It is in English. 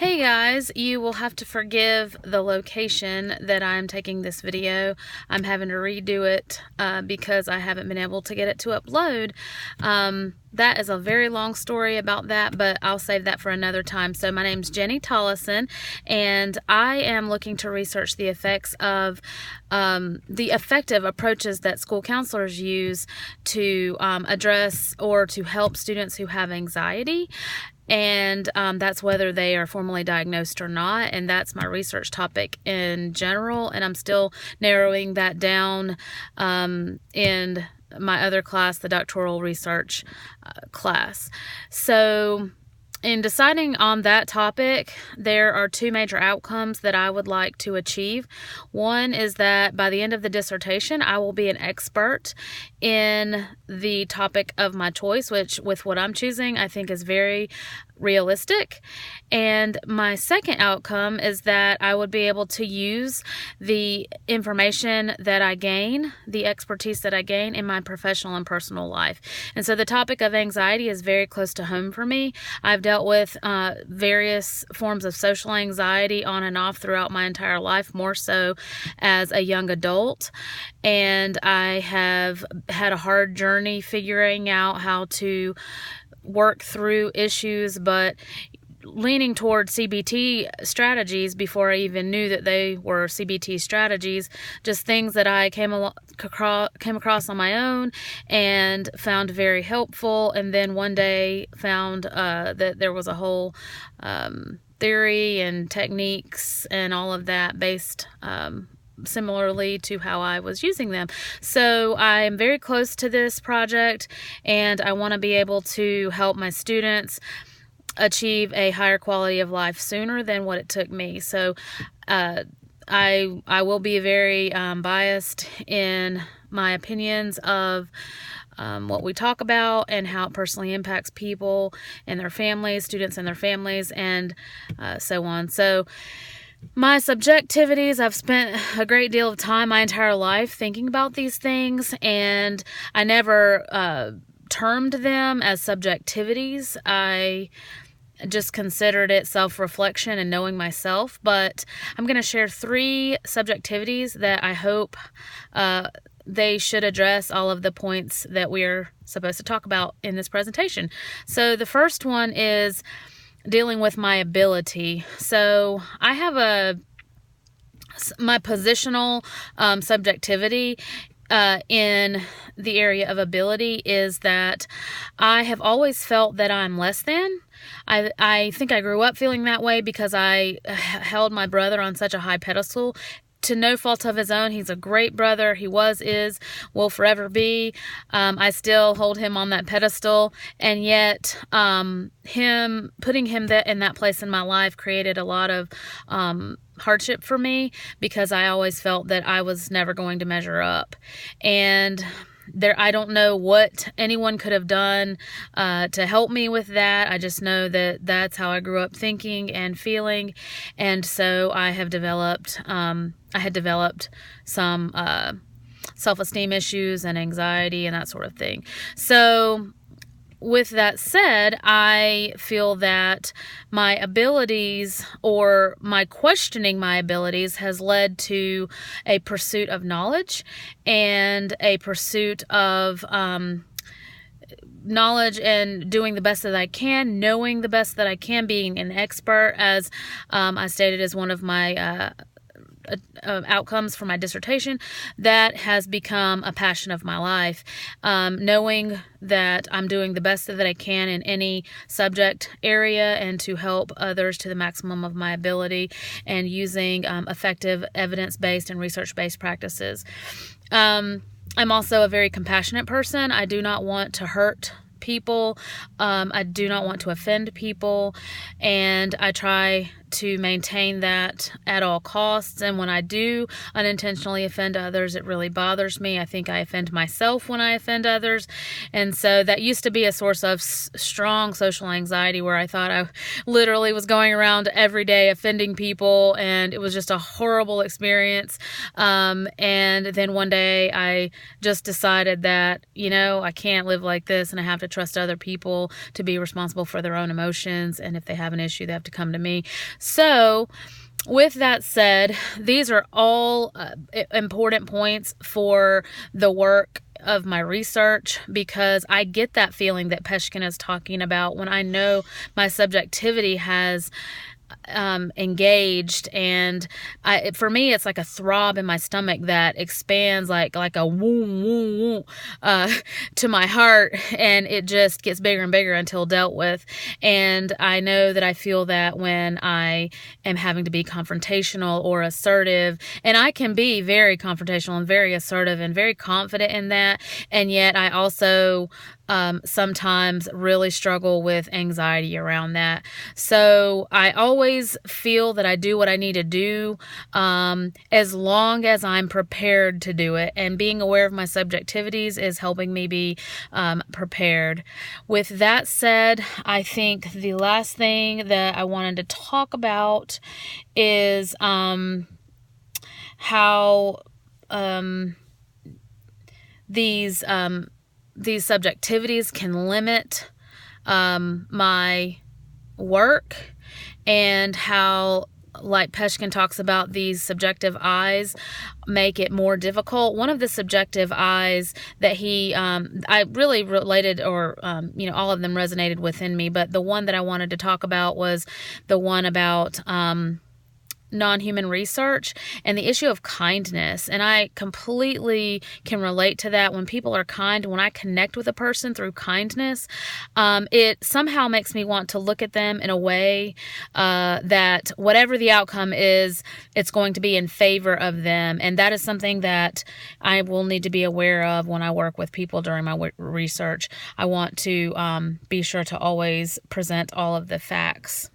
Hey guys, you will have to forgive the location that I'm taking this video. I'm having to redo it because I haven't been able to get it to upload. That is a very long story about that, but I'll save that for another time. So my name's Jenny Tollison, and I am looking to research the effects of the effective approaches that school counselors use to address or to help students who have anxiety. And that's whether they are formally diagnosed or not, and that's my research topic in general, and I'm still narrowing that down in my other class, the doctoral research class. So in deciding on that topic, there are two major outcomes that I would like to achieve. One is that by the end of the dissertation, I will be an expert in the topic of my choice, which with what I'm choosing, I think is very realistic. And my second outcome is that I would be able to use the information that I gain, the expertise that I gain in my professional and personal life. And so the topic of anxiety is very close to home for me. I've dealt with various forms of social anxiety on and off throughout my entire life, more so as a young adult. And I have had a hard journey figuring out how to work through issues, but leaning toward CBT strategies before I even knew that they were CBT strategies, just things that I came across on my own and found very helpful, and then one day found that there was a whole theory and techniques and all of that based similarly to how I was using them. So I am very close to this project, and I want to be able to help my students achieve a higher quality of life sooner than what it took me. So I will be very biased in my opinions of what we talk about and how it personally impacts people and their families, students and their families, and so on. So my subjectivities, I've spent a great deal of time my entire life thinking about these things, and I never termed them as subjectivities. I just considered it self-reflection and knowing myself, but I'm going to share 3 subjectivities that I hope they should address all of the points that we're supposed to talk about in this presentation. So the first one is dealing with my ability. So I have my positional subjectivity in the area of ability is that I have always felt that I'm less than. I think I grew up feeling that way because I held my brother on such a high pedestal. To no fault of his own. He's a great brother. He was, is, will forever be. I still hold him on that pedestal, and yet putting him in that place in my life created a lot of hardship for me because I always felt that I was never going to measure up. And I don't know what anyone could have done to help me with that. I just know that that's how I grew up thinking and feeling, and so I had developed some self-esteem issues and anxiety and that sort of thing. So with that said, I feel that my abilities, or my questioning my abilities, has led to a pursuit of knowledge and a pursuit of knowledge and doing the best that I can, knowing the best that I can, being an expert, as I stated as one of my outcomes for my dissertation. That has become a passion of my life. Knowing that I'm doing the best that I can in any subject area and to help others to the maximum of my ability, and using effective evidence-based and research-based practices. I'm also a very compassionate person. I do not want to hurt people. I do not want to offend people, and I try to maintain that at all costs. And when I do unintentionally offend others, it really bothers me. I think I offend myself when I offend others. And so that used to be a source of strong social anxiety, where I thought I literally was going around every day offending people, and it was just a horrible experience. And then one day I just decided that, I can't live like this, and I have to trust other people to be responsible for their own emotions. And if they have an issue, they have to come to me. So with that said, these are all important points for the work of my research, because I get that feeling that Peshkin is talking about when I know my subjectivity has engaged, and for me it's like a throb in my stomach that expands like a woom woom woom to my heart, and it just gets bigger and bigger until dealt with. And I know that I feel that when I am having to be confrontational or assertive, and I can be very confrontational and very assertive and very confident in that, and yet I also sometimes really struggle with anxiety around that. So I always feel that I do what I need to do as long as I'm prepared to do it. And being aware of my subjectivities is helping me be prepared. With that said, I think the last thing that I wanted to talk about is how these subjectivities can limit my work, and how, like Peshkin talks about, these subjective eyes make it more difficult. One of the subjective eyes that I really related, or all of them resonated within me, but the one that I wanted to talk about was the one about non-human research and the issue of kindness. And I completely can relate to that. When people are kind, when I connect with a person through kindness, it somehow makes me want to look at them in a way that whatever the outcome is, it's going to be in favor of them. And that is something that I will need to be aware of when I work with people during my research. I want to be sure to always present all of the facts.